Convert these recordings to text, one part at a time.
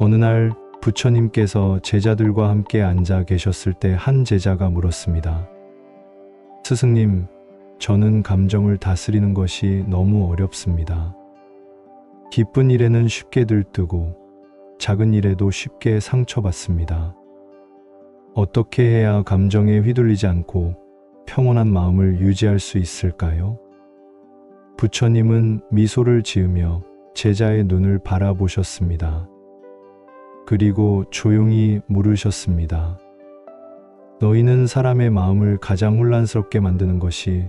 어느 날 부처님께서 제자들과 함께 앉아 계셨을 때 한 제자가 물었습니다. 스승님, 저는 감정을 다스리는 것이 너무 어렵습니다. 기쁜 일에는 쉽게 들뜨고 작은 일에도 쉽게 상처받습니다. 어떻게 해야 감정에 휘둘리지 않고 평온한 마음을 유지할 수 있을까요? 부처님은 미소를 지으며 제자의 눈을 바라보셨습니다. 그리고 조용히 물으셨습니다. 너희는 사람의 마음을 가장 혼란스럽게 만드는 것이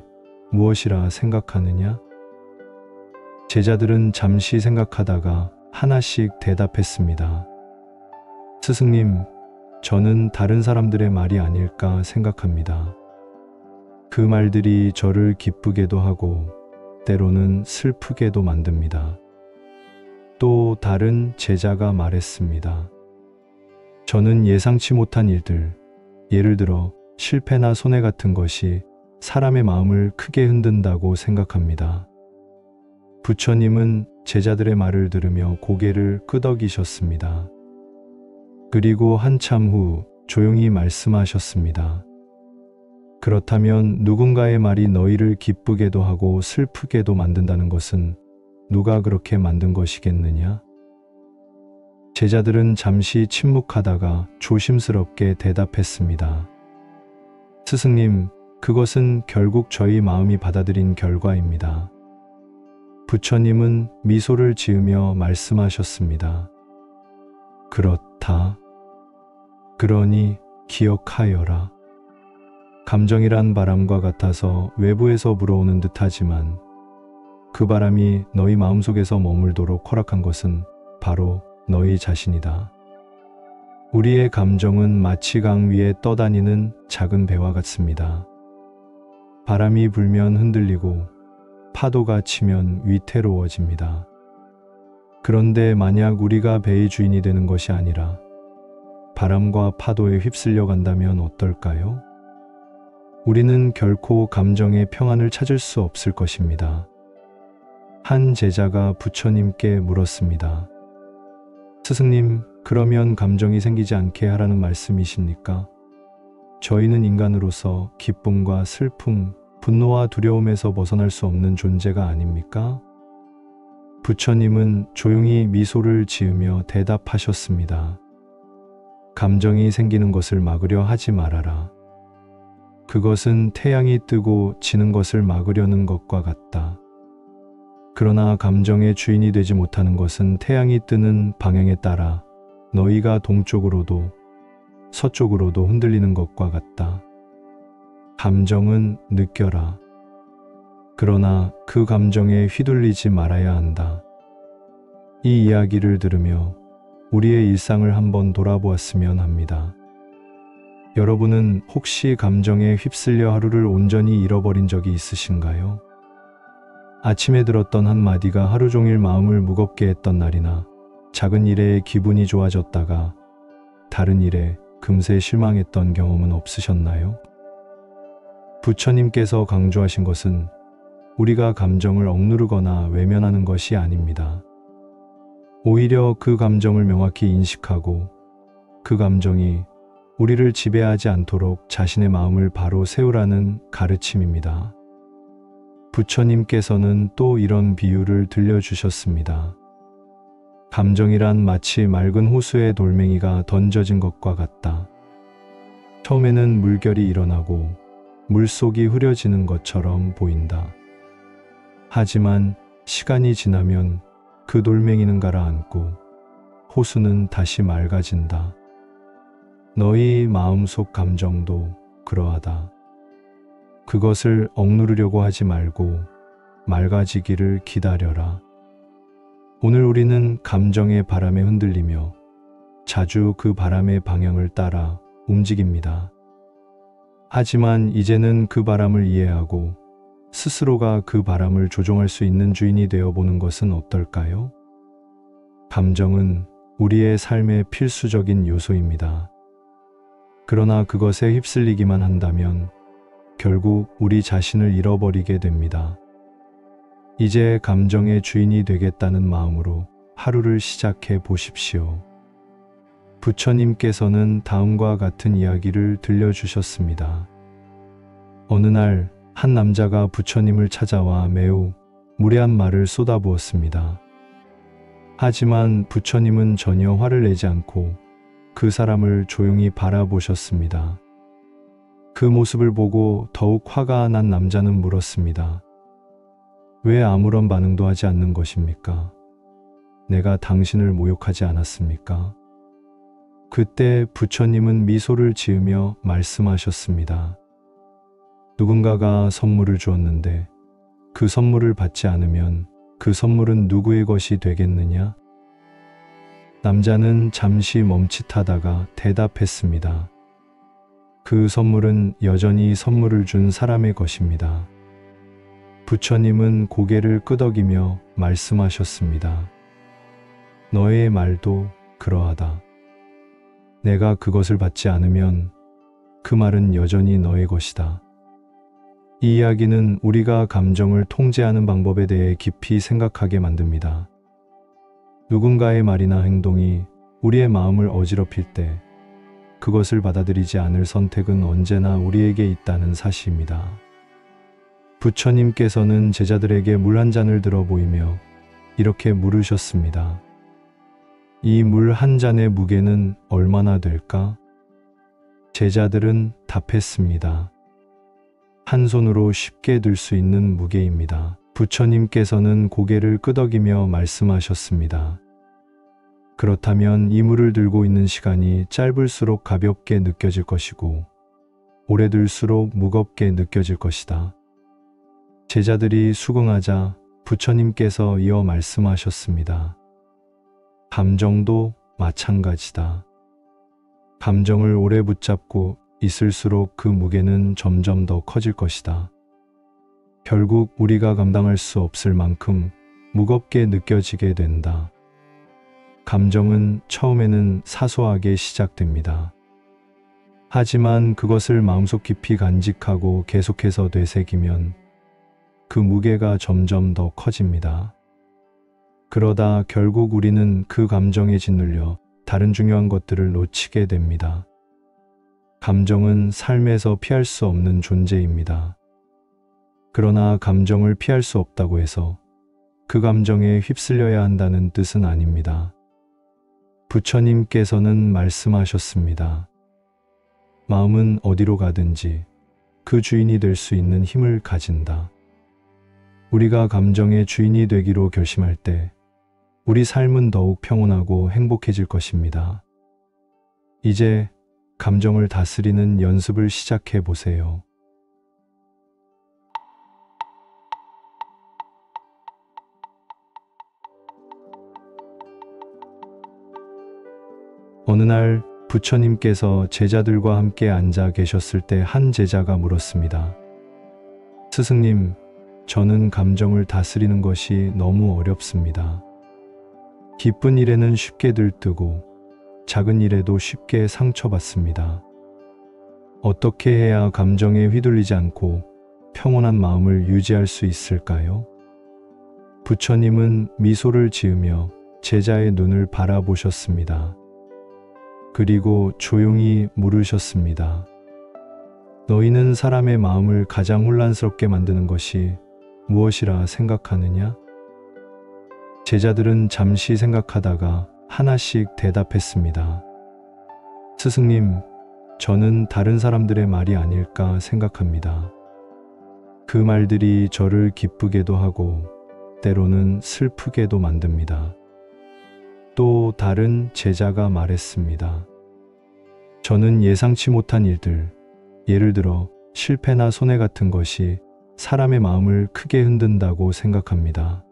무엇이라 생각하느냐? 제자들은 잠시 생각하다가 하나씩 대답했습니다. 스승님, 저는 다른 사람들의 말이 아닐까 생각합니다. 그 말들이 저를 기쁘게도 하고 때로는 슬프게도 만듭니다. 또 다른 제자가 말했습니다. 저는 예상치 못한 일들, 예를 들어 실패나 손해 같은 것이 사람의 마음을 크게 흔든다고 생각합니다. 부처님은 제자들의 말을 들으며 고개를 끄덕이셨습니다. 그리고 한참 후 조용히 말씀하셨습니다. 그렇다면 누군가의 말이 너희를 기쁘게도 하고 슬프게도 만든다는 것은 누가 그렇게 만든 것이겠느냐? 제자들은 잠시 침묵하다가 조심스럽게 대답했습니다. 스승님, 그것은 결국 저희 마음이 받아들인 결과입니다. 부처님은 미소를 지으며 말씀하셨습니다. 그렇다. 그러니 기억하여라. 감정이란 바람과 같아서 외부에서 불어오는 듯하지만 그 바람이 너희 마음속에서 머물도록 허락한 것은 바로 너희 자신이다. 우리의 감정은 마치 강 위에 떠다니는 작은 배와 같습니다. 바람이 불면 흔들리고 파도가 치면 위태로워집니다. 그런데 만약 우리가 배의 주인이 되는 것이 아니라 바람과 파도에 휩쓸려 간다면 어떨까요? 우리는 결코 감정의 평안을 찾을 수 없을 것입니다. 한 제자가 부처님께 물었습니다. 스승님, 그러면 감정이 생기지 않게 하라는 말씀이십니까? 저희는 인간으로서 기쁨과 슬픔, 분노와 두려움에서 벗어날 수 없는 존재가 아닙니까? 부처님은 조용히 미소를 지으며 대답하셨습니다. 감정이 생기는 것을 막으려 하지 말아라. 그것은 태양이 뜨고 지는 것을 막으려는 것과 같다. 그러나 감정의 주인이 되지 못하는 것은 태양이 뜨는 방향에 따라 너희가 동쪽으로도 서쪽으로도 흔들리는 것과 같다. 감정은 느껴라. 그러나 그 감정에 휘둘리지 말아야 한다. 이 이야기를 들으며 우리의 일상을 한번 돌아보았으면 합니다. 여러분은 혹시 감정에 휩쓸려 하루를 온전히 잃어버린 적이 있으신가요? 아침에 들었던 한마디가 하루 종일 마음을 무겁게 했던 날이나 작은 일에 기분이 좋아졌다가 다른 일에 금세 실망했던 경험은 없으셨나요? 부처님께서 강조하신 것은 우리가 감정을 억누르거나 외면하는 것이 아닙니다. 오히려 그 감정을 명확히 인식하고 그 감정이 우리를 지배하지 않도록 자신의 마음을 바로 세우라는 가르침입니다. 부처님께서는 또 이런 비유를 들려주셨습니다. 감정이란 마치 맑은 호수에 돌멩이가 던져진 것과 같다. 처음에는 물결이 일어나고 물속이 흐려지는 것처럼 보인다. 하지만 시간이 지나면 그 돌멩이는 가라앉고 호수는 다시 맑아진다. 너희 마음속 감정도 그러하다. 그것을 억누르려고 하지 말고 맑아지기를 기다려라. 오늘 우리는 감정의 바람에 흔들리며 자주 그 바람의 방향을 따라 움직입니다. 하지만 이제는 그 바람을 이해하고 스스로가 그 바람을 조종할 수 있는 주인이 되어보는 것은 어떨까요? 감정은 우리의 삶의 필수적인 요소입니다. 그러나 그것에 휩쓸리기만 한다면 결국 우리 자신을 잃어버리게 됩니다. 이제 감정의 주인이 되겠다는 마음으로 하루를 시작해 보십시오. 부처님께서는 다음과 같은 이야기를 들려주셨습니다. 어느 날 한 남자가 부처님을 찾아와 매우 무례한 말을 쏟아부었습니다. 하지만 부처님은 전혀 화를 내지 않고 그 사람을 조용히 바라보셨습니다. 그 모습을 보고 더욱 화가 난 남자는 물었습니다. 왜 아무런 반응도 하지 않는 것입니까? 내가 당신을 모욕하지 않았습니까? 그때 부처님은 미소를 지으며 말씀하셨습니다. 누군가가 선물을 주었는데 그 선물을 받지 않으면 그 선물은 누구의 것이 되겠느냐? 남자는 잠시 멈칫하다가 대답했습니다. 그 선물은 여전히 선물을 준 사람의 것입니다. 부처님은 고개를 끄덕이며 말씀하셨습니다. 너의 말도 그러하다. 내가 그것을 받지 않으면 그 말은 여전히 너의 것이다. 이 이야기는 우리가 감정을 통제하는 방법에 대해 깊이 생각하게 만듭니다. 누군가의 말이나 행동이 우리의 마음을 어지럽힐 때 그것을 받아들이지 않을 선택은 언제나 우리에게 있다는 사실입니다. 부처님께서는 제자들에게 물 한 잔을 들어 보이며 이렇게 물으셨습니다. 이 물 한 잔의 무게는 얼마나 될까? 제자들은 답했습니다. 한 손으로 쉽게 들 수 있는 무게입니다. 부처님께서는 고개를 끄덕이며 말씀하셨습니다. 그렇다면 이 물을 들고 있는 시간이 짧을수록 가볍게 느껴질 것이고 오래 들수록 무겁게 느껴질 것이다. 제자들이 수긍하자 부처님께서 이어 말씀하셨습니다. 감정도 마찬가지다. 감정을 오래 붙잡고 있을수록 그 무게는 점점 더 커질 것이다. 결국 우리가 감당할 수 없을 만큼 무겁게 느껴지게 된다. 감정은 처음에는 사소하게 시작됩니다. 하지만 그것을 마음속 깊이 간직하고 계속해서 되새기면 그 무게가 점점 더 커집니다. 그러다 결국 우리는 그 감정에 짓눌려 다른 중요한 것들을 놓치게 됩니다. 감정은 삶에서 피할 수 없는 존재입니다. 그러나 감정을 피할 수 없다고 해서 그 감정에 휩쓸려야 한다는 뜻은 아닙니다. 부처님께서는 말씀하셨습니다. 마음은 어디로 가든지 그 주인이 될 수 있는 힘을 가진다. 우리가 감정의 주인이 되기로 결심할 때 우리 삶은 더욱 평온하고 행복해질 것입니다. 이제 감정을 다스리는 연습을 시작해 보세요. 어느 날 부처님께서 제자들과 함께 앉아 계셨을 때 한 제자가 물었습니다. 스승님, 저는 감정을 다스리는 것이 너무 어렵습니다. 기쁜 일에는 쉽게 들뜨고 작은 일에도 쉽게 상처받습니다. 어떻게 해야 감정에 휘둘리지 않고 평온한 마음을 유지할 수 있을까요? 부처님은 미소를 지으며 제자의 눈을 바라보셨습니다. 그리고 조용히 물으셨습니다. 너희는 사람의 마음을 가장 혼란스럽게 만드는 것이 무엇이라 생각하느냐? 제자들은 잠시 생각하다가 하나씩 대답했습니다. 스승님, 저는 다른 사람들의 말이 아닐까 생각합니다. 그 말들이 저를 기쁘게도 하고 때로는 슬프게도 만듭니다. 또 다른 제자가 말했습니다. 저는 예상치 못한 일들, 예를 들어 실패나 손해 같은 것이 사람의 마음을 크게 흔든다고 생각합니다.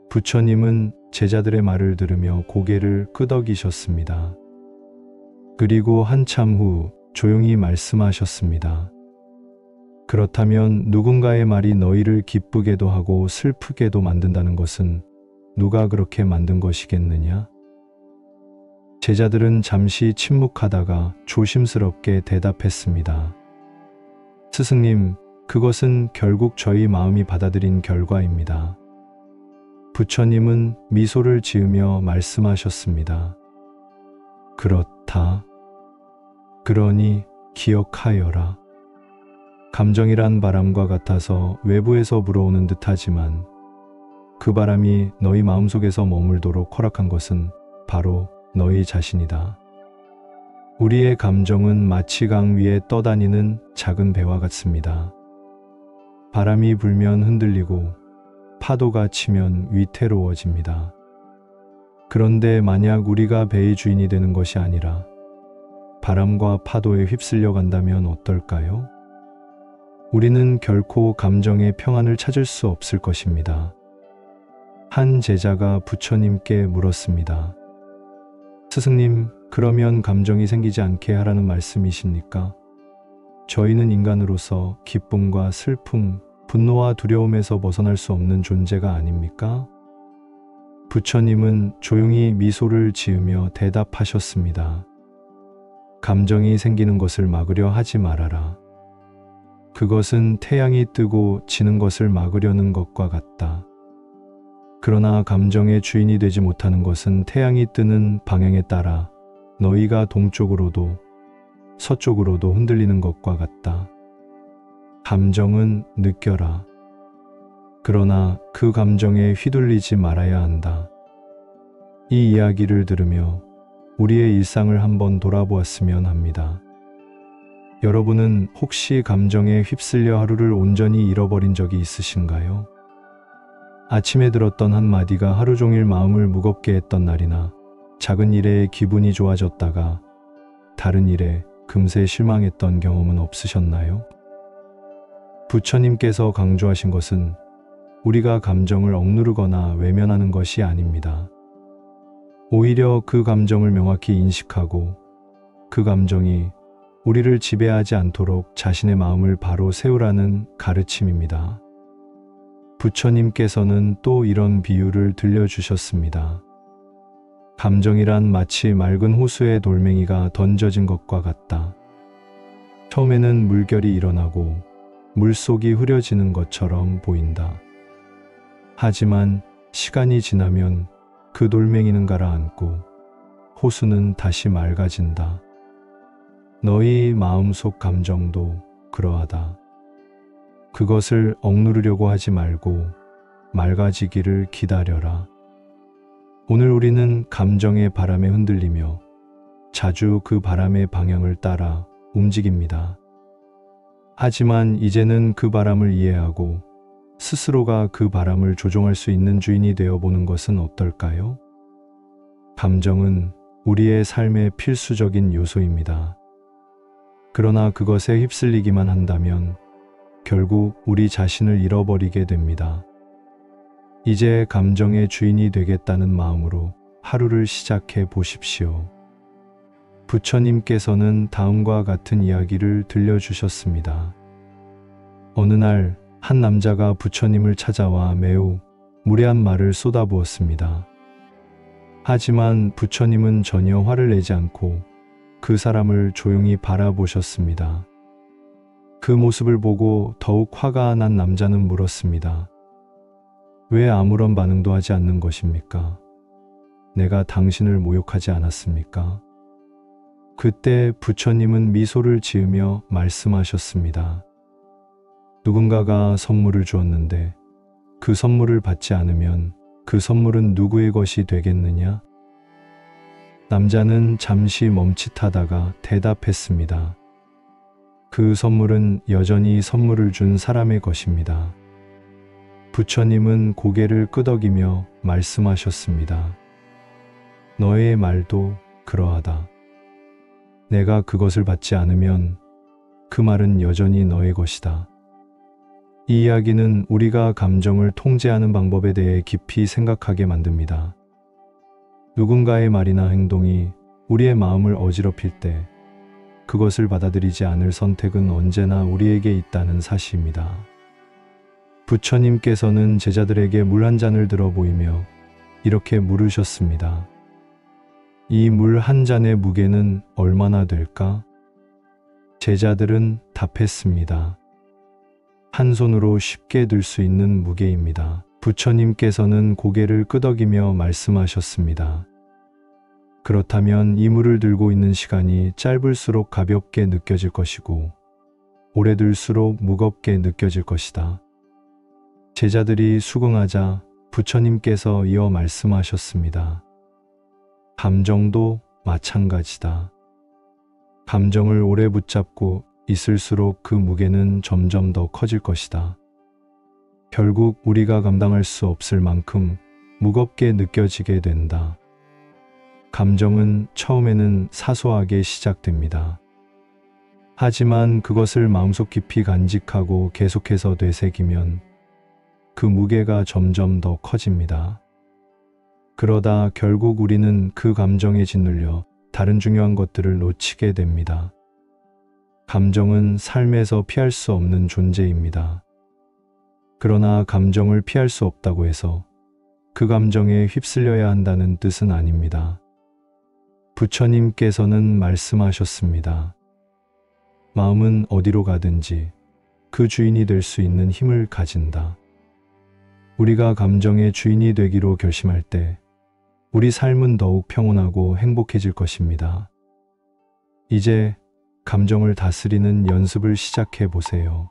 부처님은 제자들의 말을 들으며 고개를 끄덕이셨습니다. 그리고 한참 후 조용히 말씀하셨습니다. 그렇다면 누군가의 말이 너희를 기쁘게도 하고 슬프게도 만든다는 것은 누가 그렇게 만든 것이겠느냐? 제자들은 잠시 침묵하다가 조심스럽게 대답했습니다. 스승님, 그것은 결국 저희 마음이 받아들인 결과입니다. 부처님은 미소를 지으며 말씀하셨습니다. 그렇다. 그러니 기억하여라. 감정이란 바람과 같아서 외부에서 불어오는 듯하지만 그 바람이 너희 마음속에서 머물도록 허락한 것은 바로 너희 자신이다. 우리의 감정은 마치 강 위에 떠다니는 작은 배와 같습니다. 바람이 불면 흔들리고 파도가 치면 위태로워집니다. 그런데 만약 우리가 배의 주인이 되는 것이 아니라 바람과 파도에 휩쓸려 간다면 어떨까요? 우리는 결코 감정의 평안을 찾을 수 없을 것입니다. 한 제자가 부처님께 물었습니다. 스승님, 그러면 감정이 생기지 않게 하라는 말씀이십니까? 저희는 인간으로서 기쁨과 슬픔, 분노와 두려움에서 벗어날 수 없는 존재가 아닙니까? 부처님은 조용히 미소를 지으며 대답하셨습니다. 감정이 생기는 것을 막으려 하지 말아라. 그것은 태양이 뜨고 지는 것을 막으려는 것과 같다. 그러나 감정의 주인이 되지 못하는 것은 태양이 뜨는 방향에 따라 너희가 동쪽으로도 서쪽으로도 흔들리는 것과 같다. 감정은 느껴라. 그러나 그 감정에 휘둘리지 말아야 한다. 이 이야기를 들으며 우리의 일상을 한번 돌아보았으면 합니다. 여러분은 혹시 감정에 휩쓸려 하루를 온전히 잃어버린 적이 있으신가요? 아침에 들었던 한마디가 하루 종일 마음을 무겁게 했던 날이나 작은 일에 기분이 좋아졌다가 다른 일에 금세 실망했던 경험은 없으셨나요? 부처님께서 강조하신 것은 우리가 감정을 억누르거나 외면하는 것이 아닙니다. 오히려 그 감정을 명확히 인식하고 그 감정이 우리를 지배하지 않도록 자신의 마음을 바로 세우라는 가르침입니다. 부처님께서는 또 이런 비유를 들려주셨습니다. 감정이란 마치 맑은 호수에 돌멩이가 던져진 것과 같다. 처음에는 물결이 일어나고 물속이 흐려지는 것처럼 보인다. 하지만 시간이 지나면 그 돌멩이는 가라앉고 호수는 다시 맑아진다. 너희 마음속 감정도 그러하다. 그것을 억누르려고 하지 말고 맑아지기를 기다려라. 오늘 우리는 감정의 바람에 흔들리며 자주 그 바람의 방향을 따라 움직입니다. 하지만 이제는 그 바람을 이해하고 스스로가 그 바람을 조종할 수 있는 주인이 되어 보는 것은 어떨까요? 감정은 우리의 삶의 필수적인 요소입니다. 그러나 그것에 휩쓸리기만 한다면 결국 우리 자신을 잃어버리게 됩니다. 이제 감정의 주인이 되겠다는 마음으로 하루를 시작해 보십시오. 부처님께서는 다음과 같은 이야기를 들려주셨습니다. 어느 날 한 남자가 부처님을 찾아와 매우 무례한 말을 쏟아부었습니다. 하지만 부처님은 전혀 화를 내지 않고 그 사람을 조용히 바라보셨습니다. 그 모습을 보고 더욱 화가 난 남자는 물었습니다. 왜 아무런 반응도 하지 않는 것입니까? 내가 당신을 모욕하지 않았습니까? 그때 부처님은 미소를 지으며 말씀하셨습니다. 누군가가 선물을 주었는데 그 선물을 받지 않으면 그 선물은 누구의 것이 되겠느냐? 남자는 잠시 멈칫하다가 대답했습니다. 그 선물은 여전히 선물을 준 사람의 것입니다. 부처님은 고개를 끄덕이며 말씀하셨습니다. 너의 말도 그러하다. 내가 그것을 받지 않으면 그 말은 여전히 너의 것이다. 이 이야기는 우리가 감정을 통제하는 방법에 대해 깊이 생각하게 만듭니다. 누군가의 말이나 행동이 우리의 마음을 어지럽힐 때 그것을 받아들이지 않을 선택은 언제나 우리에게 있다는 사실입니다. 부처님께서는 제자들에게 물 한 잔을 들어 보이며 이렇게 물으셨습니다. 이 물 한 잔의 무게는 얼마나 될까? 제자들은 답했습니다. 한 손으로 쉽게 들 수 있는 무게입니다. 부처님께서는 고개를 끄덕이며 말씀하셨습니다. 그렇다면 이 물을 들고 있는 시간이 짧을수록 가볍게 느껴질 것이고 오래 들수록 무겁게 느껴질 것이다. 제자들이 수긍하자 부처님께서 이어 말씀하셨습니다. 감정도 마찬가지다. 감정을 오래 붙잡고 있을수록 그 무게는 점점 더 커질 것이다. 결국 우리가 감당할 수 없을 만큼 무겁게 느껴지게 된다. 감정은 처음에는 사소하게 시작됩니다. 하지만 그것을 마음속 깊이 간직하고 계속해서 되새기면 그 무게가 점점 더 커집니다. 그러다 결국 우리는 그 감정에 짓눌려 다른 중요한 것들을 놓치게 됩니다. 감정은 삶에서 피할 수 없는 존재입니다. 그러나 감정을 피할 수 없다고 해서 그 감정에 휩쓸려야 한다는 뜻은 아닙니다. 부처님께서는 말씀하셨습니다. 마음은 어디로 가든지 그 주인이 될 수 있는 힘을 가진다. 우리가 감정의 주인이 되기로 결심할 때 우리 삶은 더욱 평온하고 행복해질 것입니다. 이제 감정을 다스리는 연습을 시작해 보세요.